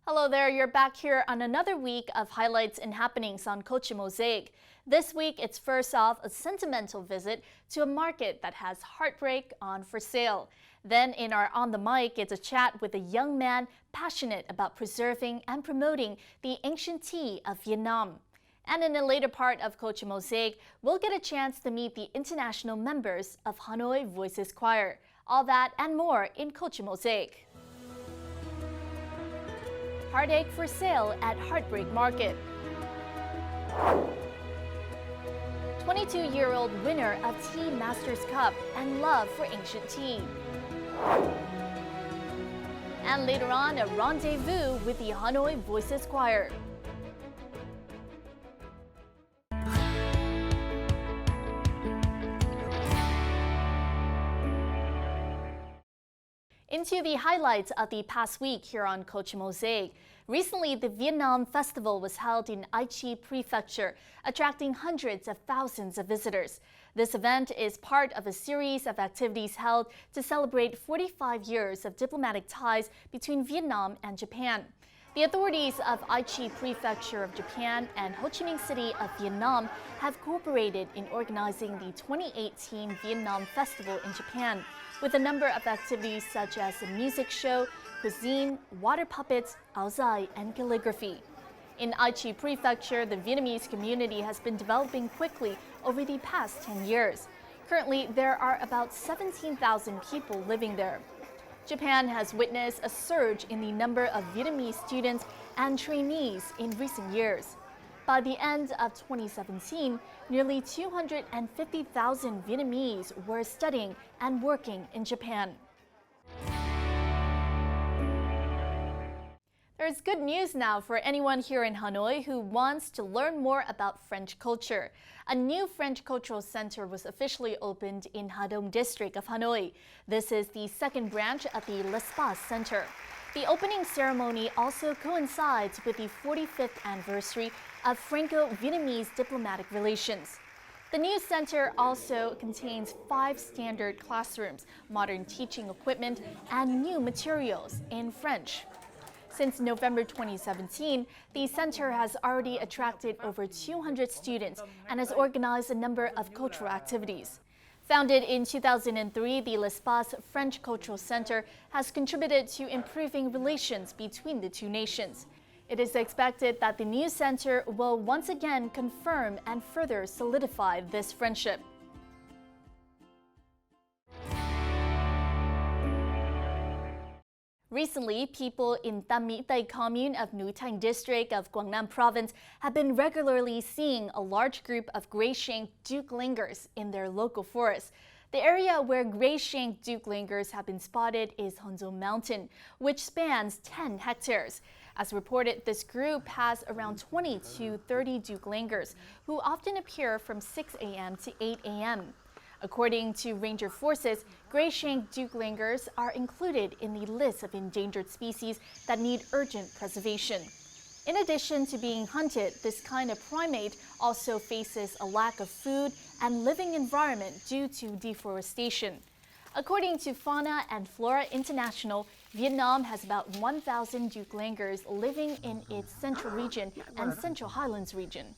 Hello there, you're back here on another week of highlights and happenings on Coach Mosaic. This week, it's first off a sentimental visit to a market that has heartbreak on for sale. Then in our On the Mic, it's a chat with a young man passionate about preserving and promoting the ancient tea of Vietnam. And in a later part of Coach Mosaic, we'll get a chance to meet the international members of Hanoi Voices Choir. All that and more in Coach Mosaic. Heartache for sale at Heartbreak Market. 22-year-old winner of Tea Masters Cup and love for ancient tea. And later on, a rendezvous with the Hanoi Voices Choir. Into the highlights of the past week here on Coach Mosaic. Recently, the Vietnam Festival was held in Aichi Prefecture, attracting hundreds of thousands of visitors. This event is part of a series of activities held to celebrate 45 years of diplomatic ties between Vietnam and Japan. The authorities of Aichi Prefecture of Japan and Ho Chi Minh City of Vietnam have cooperated in organizing the 2018 Vietnam Festival in Japan, with a number of activities such as a music show, cuisine, water puppets, áo dài, and calligraphy. In Aichi Prefecture, the Vietnamese community has been developing quickly over the past 10 years. Currently, there are about 17,000 people living there. Japan has witnessed a surge in the number of Vietnamese students and trainees in recent years. By the end of 2017, nearly 250,000 Vietnamese were studying and working in Japan. There's good news now for anyone here in Hanoi who wants to learn more about French culture. A new French cultural center was officially opened in Ha Dong district of Hanoi. This is the second branch of the L'Espace Center. The opening ceremony also coincides with the 45th anniversary of Franco-Vietnamese diplomatic relations. The new center also contains 5 standard classrooms, modern teaching equipment, and new materials in French. Since November 2017, the center has already attracted over 200 students and has organized a number of cultural activities. Founded in 2003, the L'Espace French Cultural Center has contributed to improving relations between the two nations. It is expected that the new center will once again confirm and further solidify this friendship. Recently, people in Tam My Tây commune of Nui Thanh district of Quảng Nam province have been regularly seeing a large group of gray-shanked Duke lingers in their local forest. The area where gray-shanked Duke lingers have been spotted is Honzo Mountain, which spans 10 hectares. As reported, this group has around 20 to 30 Duke lingers, who often appear from 6 a.m. to 8 a.m. According to ranger forces, gray-shanked Duke lingers are included in the list of endangered species that need urgent preservation. In addition to being hunted, this kind of primate also faces a lack of food and living environment due to deforestation. According to Fauna and Flora International, Vietnam has about 1,000 Duke lingers living in its central region and central highlands region.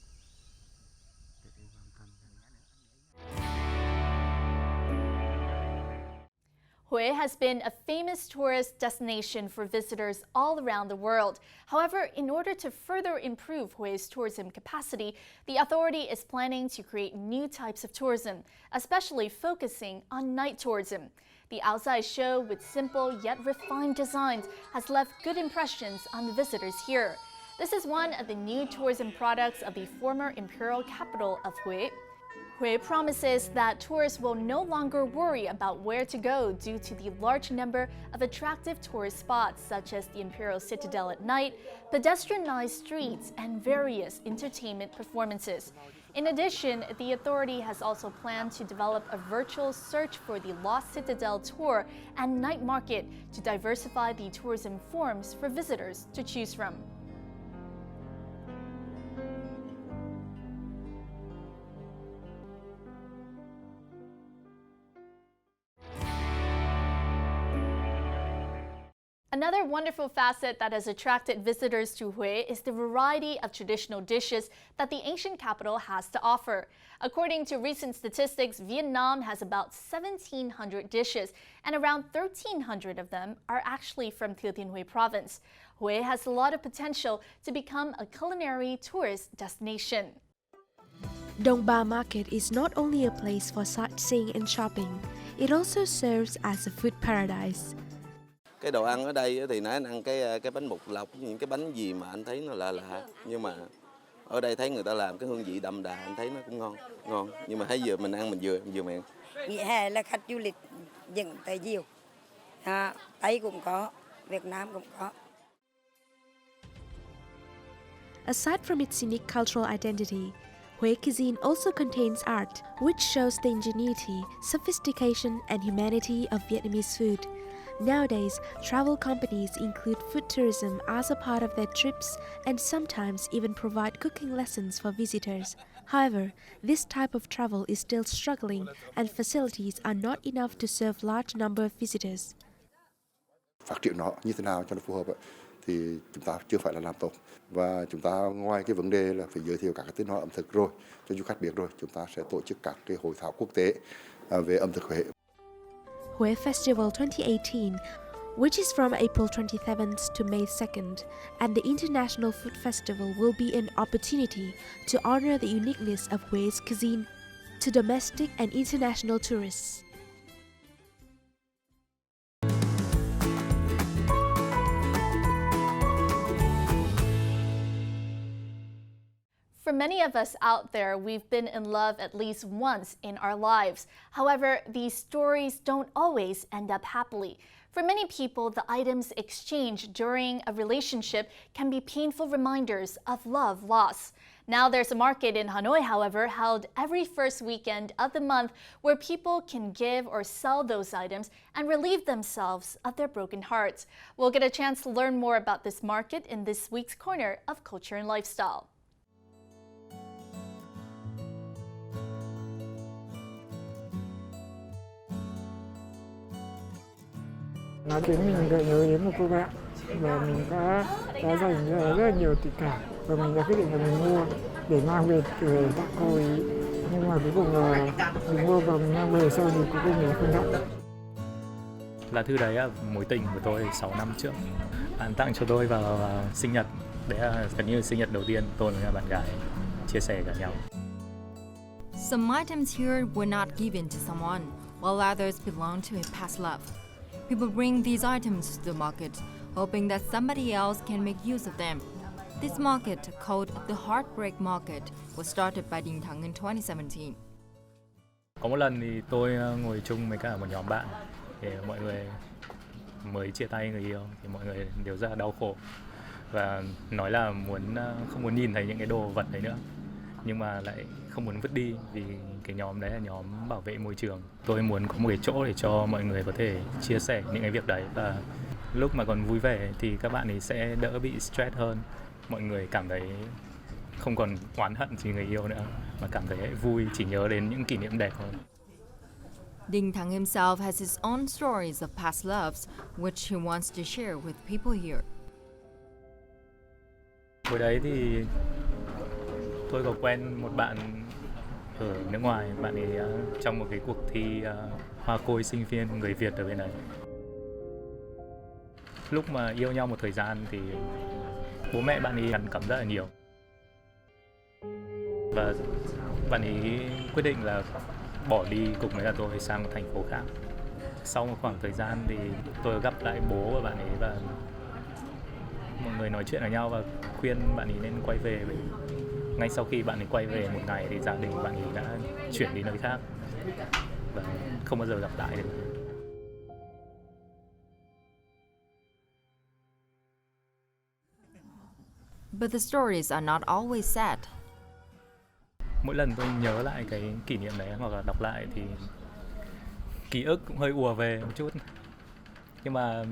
Hue has been a famous tourist destination for visitors all around the world. However, in order to further improve Hue's tourism capacity, the authority is planning to create new types of tourism, especially focusing on night tourism. The outside show, with simple yet refined designs, has left good impressions on the visitors here. This is one of the new tourism products of the former imperial capital of Hue. Hue promises that tourists will no longer worry about where to go due to the large number of attractive tourist spots such as the Imperial Citadel at night, pedestrianized streets, and various entertainment performances. In addition, the authority has also planned to develop a virtual search for the Lost Citadel tour and night market to diversify the tourism forms for visitors to choose from. Another wonderful facet that has attracted visitors to Hue is the variety of traditional dishes that the ancient capital has to offer. According to recent statistics, Vietnam has about 1,700 dishes, and around 1,300 of them are actually from Thừa Thiên Huế province. Hue has a lot of potential to become a culinary tourist destination. Dong Ba Market is not only a place for sightseeing and shopping, it also serves as a food paradise. Cái đồ ăn ở đây thì nãy anh ăn cái bánh bột lọc, những cái bánh gì mà anh thấy nó lạ, nhưng mà ở đây thấy người ta làm cái hương vị đậm đà, anh thấy nó cũng ngon. Nhưng mà thấy vừa mình ăn mình vừa miệng. Nghỉ hè là khách du lịch dẫn tới nhiều, Tây cũng có, Việt Nam cũng có. Aside from its unique cultural identity, Hue cuisine also contains art, which shows the ingenuity, sophistication, and humanity of Vietnamese food. Nowadays, travel companies include food tourism as a part of their trips and sometimes even provide cooking lessons for visitors. However, this type of travel is still struggling and facilities are not enough to serve large number of visitors. Phát triển nó như thế nào cho nó phù hợp thì chúng ta chưa phải là làm tốt. Và chúng ta ngoài cái vấn đề là phải giới thiệu các cái tên nói ẩm thực rồi cho du khách biết rồi, chúng ta sẽ tổ chức các cái hội thảo quốc tế về ẩm thực Huế. Hue Festival 2018, which is from April 27th to May 2nd, and the International Food Festival will be an opportunity to honor the uniqueness of Hue's cuisine to domestic and international tourists. For many of us out there, we've been in love at least once in our lives. However, these stories don't always end up happily. For many people, the items exchanged during a relationship can be painful reminders of love lost. Now there's a market in Hanoi, however, held every first weekend of the month where people can give or sell those items and relieve themselves of their broken hearts. We'll get a chance to learn more about this market in this week's Corner of Culture and Lifestyle. Nó khiến mình gợi nhớ đến một cô bạn và mình đã dành rất là nhiều tình cảm và mình đã quyết định là mình mua để mang về tặng cô ấy, nhưng mà cuối cùng là mình mua và mình mang về sau thì cuối cùng mình không nhận. Là thư đấy là mối tình của tôi 6 năm trước. Bạn tặng cho tôi vào sinh nhật. Đấy là gần như sinh nhật đầu tiên tôi với bạn gái chia sẻ cả nhau. Some items here were not given to someone, while others belong to a past love. People bring these items to the market, hoping that somebody else can make use of them. This market, called the Heartbreak Market, was started by Dinh Thắng in 2017. Có một lần thì tôi ngồi chung với cả một nhóm bạn, thì mọi người mới chia tay người yêu, thì mọi người đều rất là đau khổ và nói là không muốn nhìn thấy những cái đồ vật đấy nữa, nhưng mà lại không muốn vứt đi vì cái nhóm đấy là nhóm bảo vệ môi trường. Tôi muốn có một cái chỗ để cho mọi người có thể chia sẻ những cái việc đấy, và lúc mà còn vui vẻ thì các bạn ấy sẽ đỡ bị stress hơn. Mọi người cảm thấy không còn oán hận gì người yêu nữa, mà cảm thấy vui, chỉ nhớ đến những kỷ niệm đẹp hơn. Dinh Thắng himself has his own stories of past loves, which he wants to share with people here. Hồi đấy thì tôi có quen một bạn ở nước ngoài, bạn ấy trong một cái cuộc thi hoa khôi sinh viên người Việt ở bên đấy. Lúc mà yêu nhau một thời gian thì bố mẹ bạn ấy gắn cấm rất là nhiều. Và bạn ấy quyết định là bỏ đi cùng với tôi sang một thành phố khác. Sau một khoảng thời gian thì tôi gặp lại bố của bạn ấy và mọi người nói chuyện với nhau và khuyên bạn ấy nên quay về. Ngay sau khi bạn ấy quay về một ngày thì gia đình bạn ấy đã chuyển đi nơi khác và không bao giờ gặp lại được. But the stories are not always sad. Mỗi lần tôi nhớ lại cái kỷ niệm đấy hoặc là đọc lại thì ký ức cũng hơi ùa về một chút, nhưng mà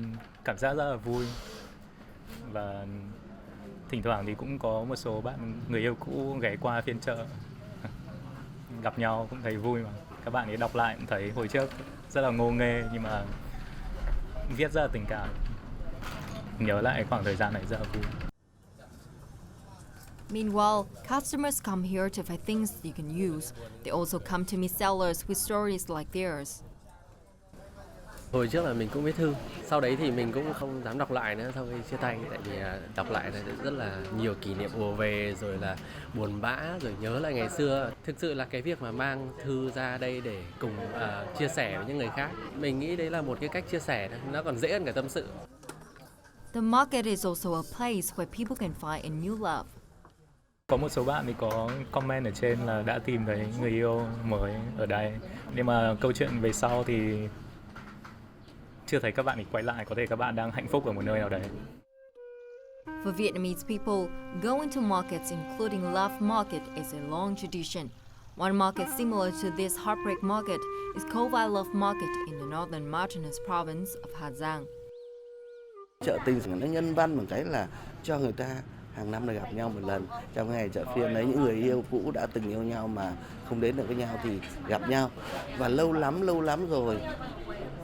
cảm giác rất là vui. Và thỉnh thoảng thì cũng có một số bạn người yêu cũ ghé qua phiên chợ, gặp nhau cũng thấy vui mà. Các bạn ấy đọc lại cũng thấy hồi trước rất là ngô nghê nhưng mà viết rất là tình cảm. nhớ lại khoảng thời gian này rất là vui. Meanwhile, customers come here to find things you can use. They also come to meet sellers with stories like theirs. Hồi trước là mình cũng viết thư, sau đấy thì mình cũng không dám đọc lại nữa sau khi chia tay, tại vì đọc lại là rất là nhiều kỷ niệm ùa về, rồi là buồn bã, rồi nhớ lại ngày xưa. Thực sự là cái việc mà mang thư ra đây để cùng chia sẻ với những người khác, mình nghĩ đấy là một cái cách chia sẻ, nó còn dễ hơn cả tâm sự. The market is also a place where people can find a new love. Có một số bạn thì có comment ở trên là đã tìm thấy người yêu mới ở đây. Nhưng mà câu chuyện về sau thì chưa thấy các bạn ấy quay lại, có thể các bạn đang hạnh phúc ở một nơi nào đấy. For Vietnamese people, going to markets, including Love Market, is a long tradition. One market similar to this heartbreak market is Kovai Love Market in the northern mountainous province of Hà Giang. Chợ tình nó nhân văn bằng cái là cho người ta hàng năm là gặp nhau một lần. Trong ngày chợ phiên đấy, những người yêu cũ đã từng yêu nhau mà không đến được với nhau thì gặp nhau. Và lâu lắm rồi,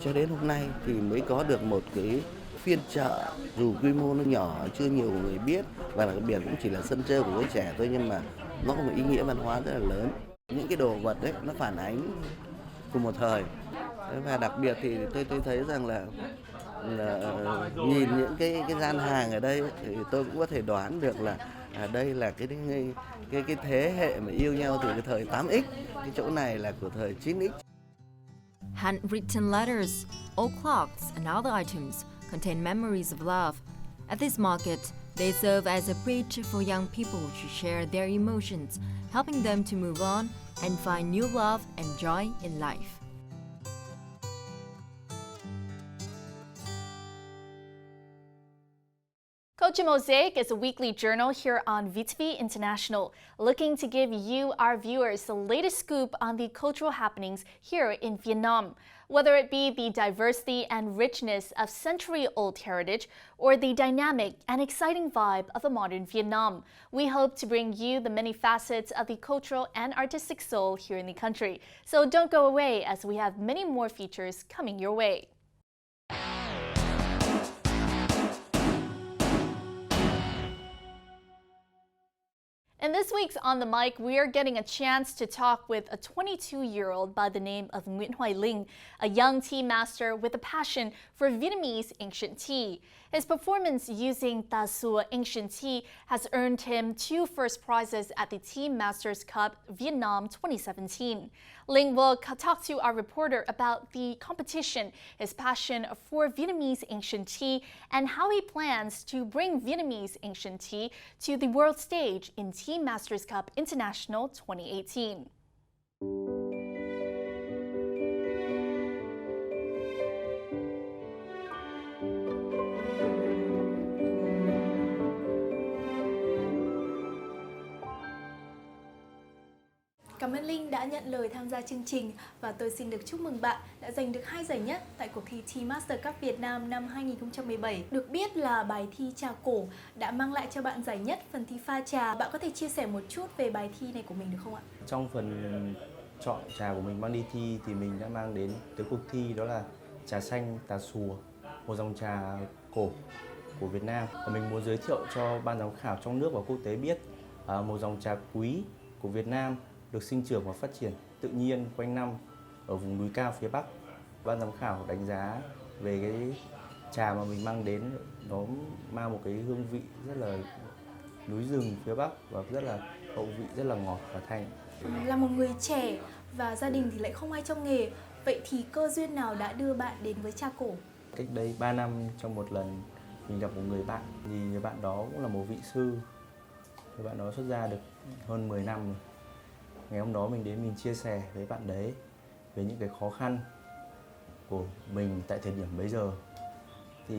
cho đến hôm nay thì mới có được một cái phiên chợ, dù quy mô nó nhỏ, chưa nhiều người biết, và đặc biệt cũng chỉ là sân chơi của giới trẻ thôi, nhưng mà nó có một ý nghĩa văn hóa rất là lớn. Những cái đồ vật đấy nó phản ánh cùng một thời. Và đặc biệt thì tôi thấy rằng là nhìn những cái gian hàng ở đây thì tôi cũng có thể đoán được là đây là cái thế hệ mà yêu nhau từ cái thời 8X, cái chỗ này là của thời 9X. Handwritten letters, old clocks, and other items contain memories of love. At this market, they serve as a bridge for young people to share their emotions, helping them to move on and find new love and joy in life. Culture Mosaic is a weekly journal here on VTV International, looking to give you, our viewers, the latest scoop on the cultural happenings here in Vietnam. Whether it be the diversity and richness of century-old heritage or the dynamic and exciting vibe of a modern Vietnam, we hope to bring you the many facets of the cultural and artistic soul here in the country. So don't go away, as we have many more features coming your way. In this week's On the Mic, we are getting a chance to talk with a 22-year-old by the name of Nguyễn Hoài Linh, a young tea master with a passion for Vietnamese ancient tea. His performance using Ta Sua ancient tea has earned him 2 first prizes at the Tea Masters Cup Vietnam 2017. Linh will talk to our reporter about the competition, his passion for Vietnamese ancient tea, and how he plans to bring Vietnamese ancient tea to the world stage in Tea Masters Cup International 2018. Cảm ơn Linh đã nhận lời tham gia chương trình và tôi xin được chúc mừng bạn đã giành được 2 giải nhất tại cuộc thi Tea Master Cup Việt Nam năm 2017. Được biết là bài thi trà cổ đã mang lại cho bạn giải nhất phần thi pha trà. Bạn có thể chia sẻ một chút về bài thi này của mình được không ạ? Trong phần chọn trà của mình mang đi thi thì mình đã mang đến tới cuộc thi, đó là trà xanh Tà Xùa, một dòng trà cổ của Việt Nam. Và mình muốn giới thiệu cho ban giám khảo trong nước và quốc tế biết một dòng trà quý của Việt Nam được sinh trưởng và phát triển tự nhiên quanh năm ở vùng núi cao phía Bắc. Ban giám khảo đánh giá về cái trà mà mình mang đến, nó mang một cái hương vị rất là núi rừng phía Bắc và rất là hậu vị, rất là ngọt và thanh. Là một người trẻ và gia đình thì lại không ai trong nghề, vậy thì cơ duyên nào đã đưa bạn đến với trà cổ? Cách đây 3 năm, trong một lần mình gặp một người bạn, thì người bạn đó cũng là một vị sư. Người bạn đó xuất gia được hơn 10 năm rồi. Ngày hôm đó mình đến, mình chia sẻ với bạn đấy về những cái khó khăn của mình tại thời điểm bấy giờ. Thì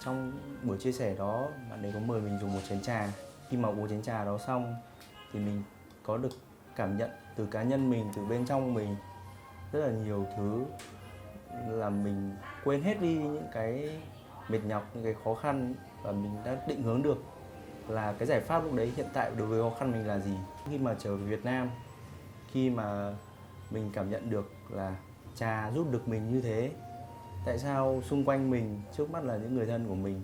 trong buổi chia sẻ đó, bạn ấy có mời mình dùng một chén trà. Khi mà uống chén trà đó xong thì mình có được cảm nhận từ cá nhân mình, từ bên trong mình rất là nhiều thứ, làm mình quên hết đi những cái mệt nhọc, những cái khó khăn, và mình đã định hướng được là cái giải pháp lúc đấy hiện tại đối với khó khăn mình là gì. Khi mà trở về Việt Nam, khi mà mình cảm nhận được là trà giúp được mình như thế, tại sao xung quanh mình, trước mắt là những người thân của mình,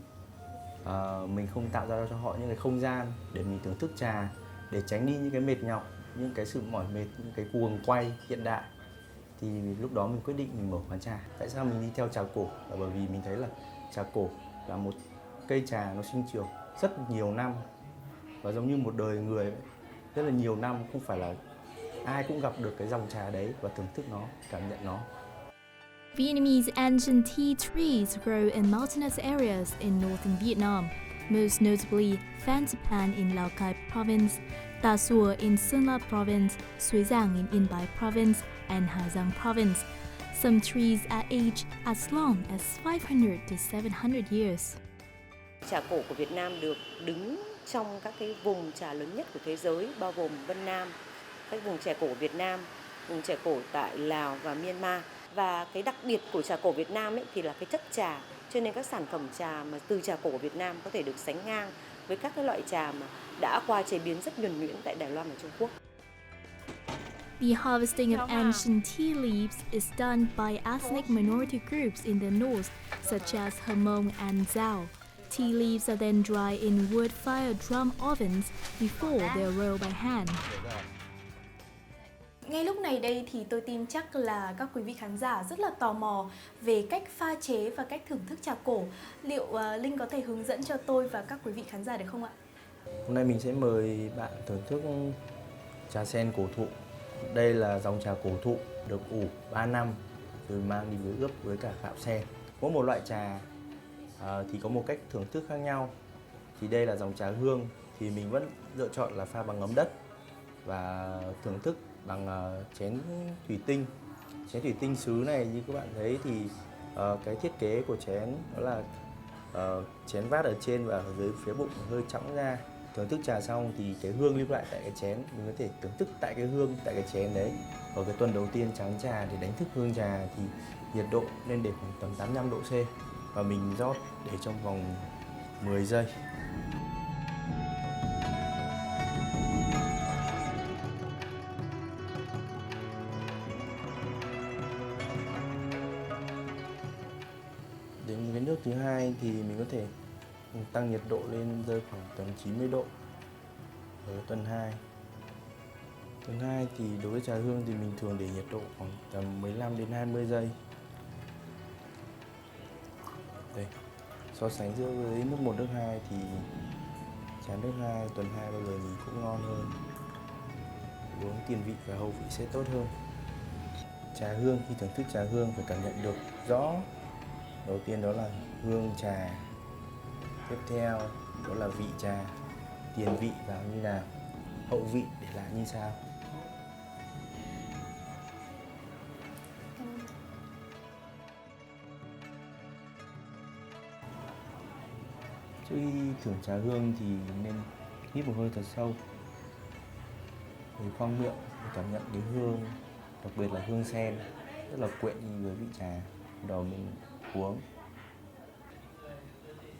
Mình không tạo ra cho họ những cái không gian để mình thưởng thức trà, để tránh đi những cái mệt nhọc, những cái sự mỏi mệt, những cái guồng quay hiện đại. Thì lúc đó mình quyết định mình mở quán trà. Tại sao mình đi theo trà cổ? Là bởi vì mình thấy là trà cổ là một cây trà nó sinh trưởng rất nhiều năm và giống như một đời người vậy. Rất là nhiều năm, không phải là ai cũng gặp được cái dòng trà đấy và thưởng thức nó, cảm nhận nó. Vietnamese ancient tea trees grow in mountainous areas in northern Vietnam, most notably Phan Xipang in Lao Cai province, Ta Sua in Sơn La province, Suối Giang in Yên Bái province, and Hà Giang province. Some trees are aged as long as 500 to 700 years. Trà cổ của Việt Nam được đứng trong các cái vùng trà lớn nhất của thế giới, bao gồm Vân Nam, các vùng trà cổ của Việt Nam, vùng trà cổ tại Lào và Myanmar. Và cái đặc biệt của trà cổ Việt Nam ấy thì là cái chất trà, cho nên các sản phẩm trà mà từ trà cổ của Việt Nam có thể được sánh ngang với các cái loại trà mà đã qua chế biến rất nhuần nhuyễn tại Đài Loan và Trung Quốc. The harvesting of ancient tea leaves is done by ethnic minority groups in the north, such as Hmong and Dao. Tea leaves are then dried in wood-fired drum ovens before they are rolled by hand. Ngay lúc này đây thì tôi tin chắc là các quý vị khán giả rất là tò mò về cách pha chế và cách thưởng thức trà cổ. Liệu Linh có thể hướng dẫn cho tôi và các quý vị khán giả được không ạ? Hôm nay mình sẽ mời bạn thưởng thức trà sen cổ thụ. Đây là dòng trà cổ thụ được ủ 3 năm rồi mang đi với ướp với cả gạo sen. Mỗi một loại trà thì có một cách thưởng thức khác nhau. Thì đây là dòng trà hương thì mình vẫn lựa chọn là pha bằng ấm đất và thưởng thức bằng chén thủy tinh. Chén thủy tinh sứ này như các bạn thấy thì cái thiết kế của chén đó là chén vát ở trên và ở dưới phía bụng hơi trõng ra. Thưởng thức trà xong thì cái hương lưu lại tại cái chén, mình có thể thưởng thức tại cái hương tại cái chén đấy. Ở cái tuần đầu tiên tráng trà để đánh thức hương trà thì nhiệt độ nên để khoảng tầm 85 độ C và mình rót để trong vòng 10 giây. Đến cái nước thứ hai thì mình có thể tăng nhiệt độ lên rơi khoảng tầm 90 độ ở tuần 2. Tuần 2 thì đối với trà hương thì mình thường để nhiệt độ khoảng tầm 15 đến 20 giây. Đây, so sánh giữa với nước 1, nước 2 thì trà nước 2, tuần 2 bao giờ mình cũng ngon hơn. Uống tiền vị và hậu vị sẽ tốt hơn. Trà hương, khi thưởng thức trà hương phải cảm nhận được rõ. Đầu tiên đó là hương trà. Tiếp theo đó là vị trà, tiền vị vào như nào, hậu vị để lại như sao. Trước khi thưởng trà hương thì nên hít một hơi thật sâu để khoang miệng để cảm nhận cái hương, đặc biệt là hương sen rất là quyện với vị trà. Đầu mình uống,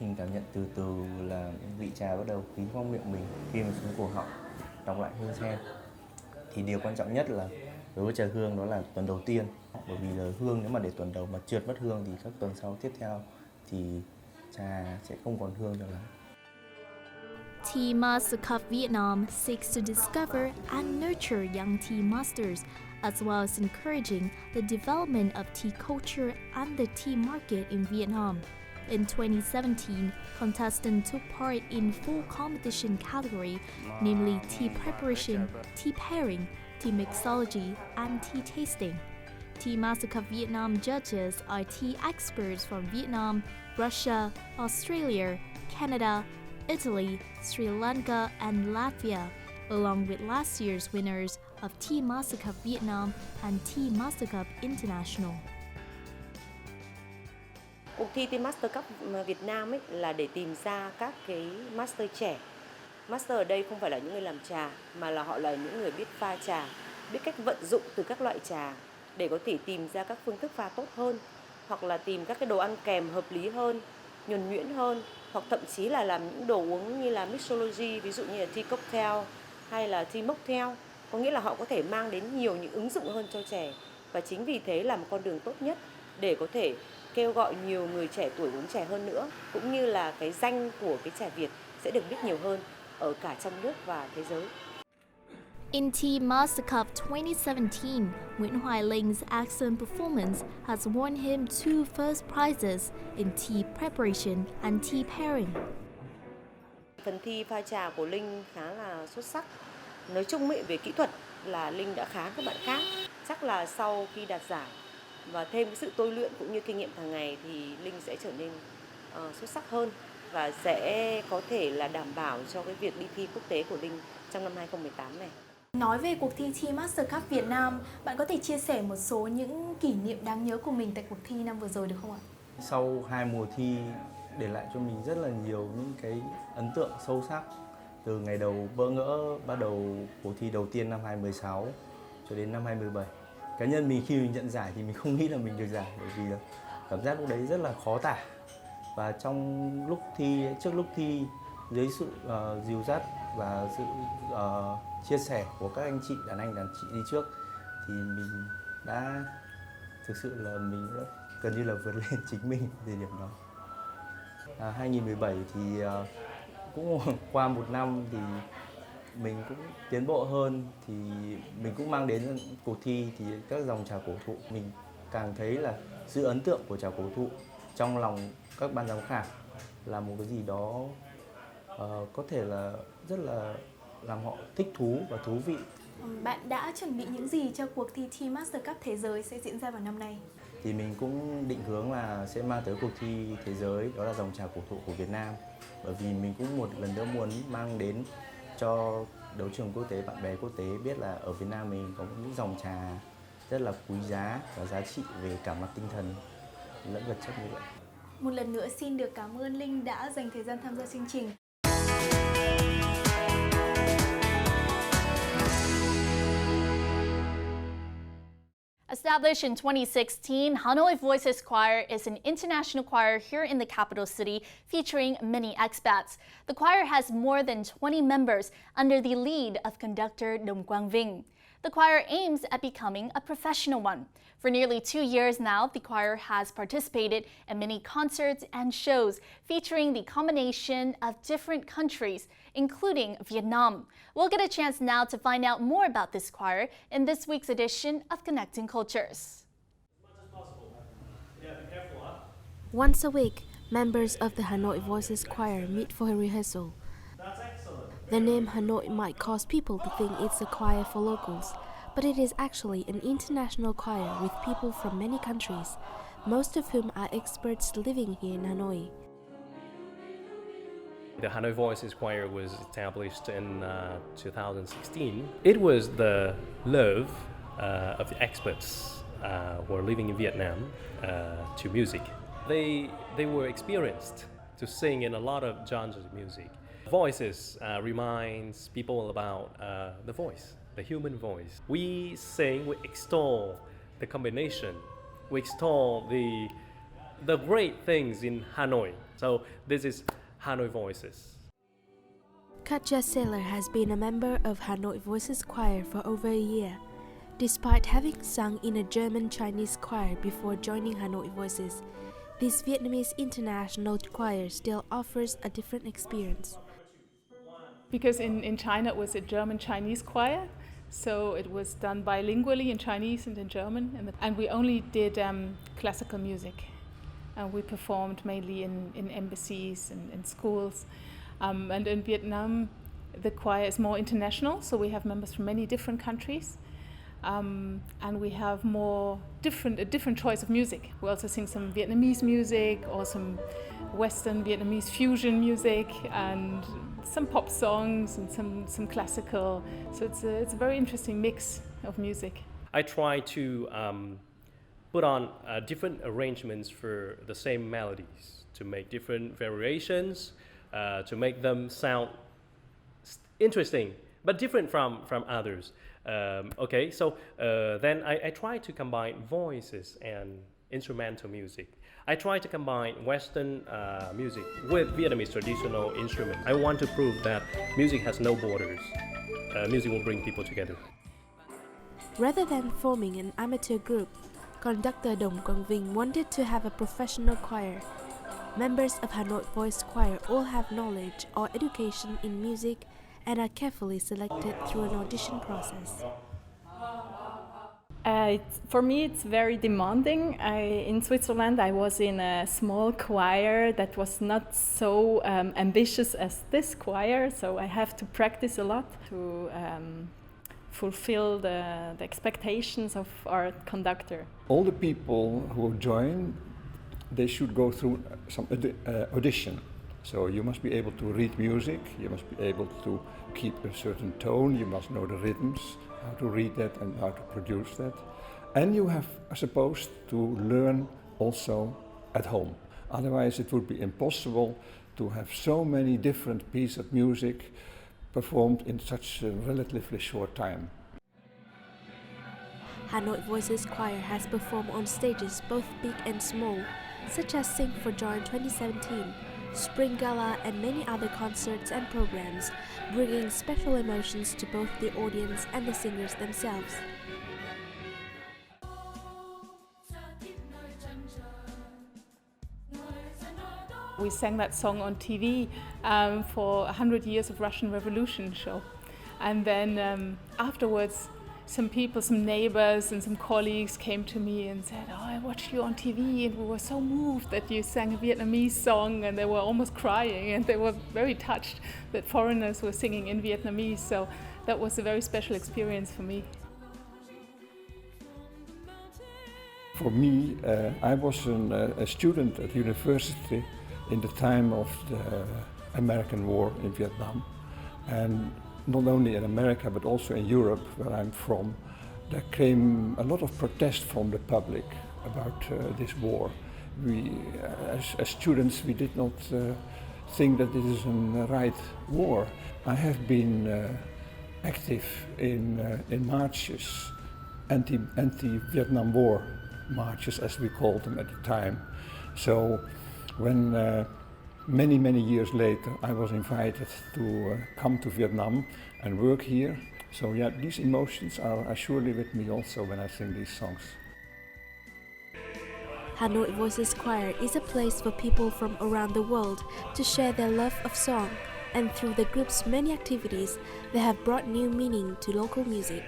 mình cảm nhận từ từ là vị trà bắt đầu khí khoang miệng mình khi mà xuống cổ họng, đọc lại hương sen. Thì điều quan trọng nhất là đối với trà hương đó là tuần đầu tiên, bởi vì là hương nếu mà để tuần đầu mà trượt mất hương thì các tuần sau tiếp theo thì trà sẽ không còn hương cho lắm. Tea Master Cup Vietnam seeks to discover and nurture young tea masters, as well as encouraging the development of tea culture and the tea market in Vietnam. In 2017, contestants took part in 4 competition categories, namely tea preparation, tea pairing, tea mixology, and tea tasting. Tea Master Cup Vietnam judges are tea experts from Vietnam, Russia, Australia, Canada, Italy, Sri Lanka, and Latvia, along with last year's winners of Tea Master Cup Vietnam and Tea Master Cup International. Cuộc thi Tea Master Cup Việt Nam ấy là để tìm ra các cái master trẻ. Master ở đây không phải là những người làm trà, mà là họ là những người biết pha trà, biết cách vận dụng từ các loại trà để có thể tìm ra các phương thức pha tốt hơn, hoặc là tìm các cái đồ ăn kèm hợp lý hơn, nhuần nhuyễn hơn, hoặc thậm chí là làm những đồ uống như là mixology, ví dụ như là tea cocktail hay là tea mocktail. Có nghĩa là họ có thể mang đến nhiều những ứng dụng hơn cho trẻ, và chính vì thế là một con đường tốt nhất để có thể kêu gọi nhiều người trẻ tuổi uống chè hơn nữa, cũng như là cái danh của cái chè Việt sẽ được biết nhiều hơn ở cả trong nước và thế giới. In Tea Master Cup 2017, Nguyễn Hoài Linh excellent performance has won him 2 first prizes in tea preparation and tea pairing. Phần thi pha trà của Linh khá là xuất sắc. Nói chung về kỹ thuật là Linh đã khá các bạn khác. Chắc là sau khi đạt giải và thêm cái sự tôi luyện cũng như kinh nghiệm hàng ngày thì Linh sẽ trở nên xuất sắc hơn và sẽ có thể là đảm bảo cho cái việc đi thi quốc tế của Linh trong năm 2018 này. Nói về cuộc thi Tea Master Cup Việt Nam, bạn có thể chia sẻ một số những kỷ niệm đáng nhớ của mình tại cuộc thi năm vừa rồi được không ạ? Sau 2 mùa thi để lại cho mình rất là nhiều những cái ấn tượng sâu sắc. Từ ngày đầu bỡ ngỡ bắt đầu cuộc thi đầu tiên năm 2016 cho đến năm 2017. Cá nhân mình khi mình nhận giải thì mình không nghĩ là mình được giải, bởi vì cảm giác lúc đấy rất là khó tả. Và trong lúc thi, trước lúc thi, dưới sự dìu dắt và sự chia sẻ của các anh chị, đàn anh, đàn chị đi trước thì mình đã thực sự là mình đã gần như là vượt lên chính mình thời điểm đó. 2017 thì cũng qua một năm thì mình cũng tiến bộ hơn, thì mình cũng mang đến cuộc thi thì các dòng trà cổ thụ mình càng thấy là sự ấn tượng của trà cổ thụ trong lòng các ban giám khảo là một cái gì đó có thể là rất là làm họ thích thú và thú vị. Bạn đã chuẩn bị những gì cho cuộc thi Tea Master Cup thế giới sẽ diễn ra vào năm nay? Thì mình cũng định hướng là sẽ mang tới cuộc thi thế giới, đó là dòng trà cổ thụ của Việt Nam. Bởi vì mình cũng một lần nữa muốn mang đến cho đấu trường quốc tế, bạn bè quốc tế biết là ở Việt Nam mình có những dòng trà rất là quý giá và giá trị về cả mặt tinh thần lẫn vật chất như vậy. Một lần nữa xin được cảm ơn Linh đã dành thời gian tham gia chương trình. Established in 2016, Hanoi Voices Choir is an international choir here in the capital city featuring many expats. The choir has more than 20 members under the lead of conductor Dong Quang Vinh. The choir aims at becoming a professional one. For nearly 2 years now, the choir has participated in many concerts and shows featuring the combination of different countries, including Vietnam. We'll get a chance now to find out more about this choir in this week's edition of Connecting Cultures. Once a week, members of the Hanoi Voices Choir meet for a rehearsal. The name Hanoi might cause people to think it's a choir for locals, but it is actually an international choir with people from many countries, most of whom are experts living here in Hanoi. The Hanoi Voices Choir was established in 2016. It was the love of the experts who are living in Vietnam to music. They were experienced to sing in a lot of genres of music. Voices reminds people about the voice, the human voice. We sing, we extol the combination, we extol the great things in Hanoi. So this is Hanoi Voices. Katja Seller has been a member of Hanoi Voices Choir for over a year. Despite having sung in a German-Chinese choir before joining Hanoi Voices, this Vietnamese international choir still offers a different experience. Because in China it was a German-Chinese choir, so it was done bilingually in Chinese and in German, and we only did classical music. We performed mainly in embassies and in schools. And in Vietnam, the choir is more international, so we have members from many different countries. And we have a different choice of music. We also sing some Vietnamese music or some Western Vietnamese fusion music and some pop songs and some classical. So it's a very interesting mix of music. I try to put on different arrangements for the same melodies, to make different variations, to make them sound interesting, but different from others. Then I try to combine voices and instrumental music. I try to combine Western music with Vietnamese traditional instruments. I want to prove that music has no borders. Music will bring people together. Rather than forming an amateur group, conductor Đồng Quang Vinh wanted to have a professional choir. Members of Hanoi Voice Choir all have knowledge or education in music and are carefully selected through an audition process. For me, it's very demanding. In Switzerland, I was in a small choir that was not so ambitious as this choir, so I have to practice a lot to fulfill the expectations of our conductor. All the people who join, they should go through some audition. So you must be able to read music, you must be able to keep a certain tone, you must know the rhythms, how to read that and how to produce that. And you are supposed to learn also at home. Otherwise it would be impossible to have so many different pieces of music performed in such a relatively short time. Hanoi Voices Choir has performed on stages both big and small, such as Sing for Joy in 2017, Spring Gala and many other concerts and programs, bringing special emotions to both the audience and the singers themselves. We sang that song on TV for 100 Years of Russian Revolution show. And then afterwards, some people, some neighbors and some colleagues came to me and said, "Oh, I watched you on TV and we were so moved that you sang a Vietnamese song," and they were almost crying and they were very touched that foreigners were singing in Vietnamese. So that was a very special experience for me. For me, I was a student at university in the time of the American war in Vietnam. And not only in America, but also in Europe, where I'm from, there came a lot of protest from the public about this war. We, as students, we did not think that this is a right war. I have been active in marches, anti-Vietnam War marches, as we called them at the time. So when many years later I was invited to come to Vietnam and work here. So yeah, these emotions are surely with me also when I sing these songs. Hanoi Voices Choir is a place for people from around the world to share their love of song, and through the group's many activities, they have brought new meaning to local music.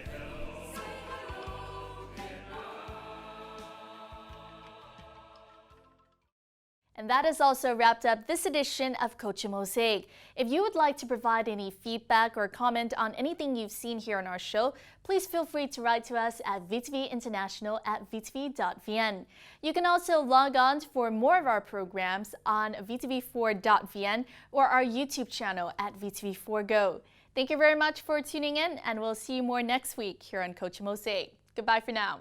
And that has also wrapped up this edition of Culture Mosaic. If you would like to provide any feedback or comment on anything you've seen here on our show, please feel free to write to us at vtvinternational@vtv.vn. You can also log on for more of our programs on vtv4.vn or our YouTube channel at vtv4go. Thank you very much for tuning in, and we'll see you more next week here on Culture Mosaic. Goodbye for now.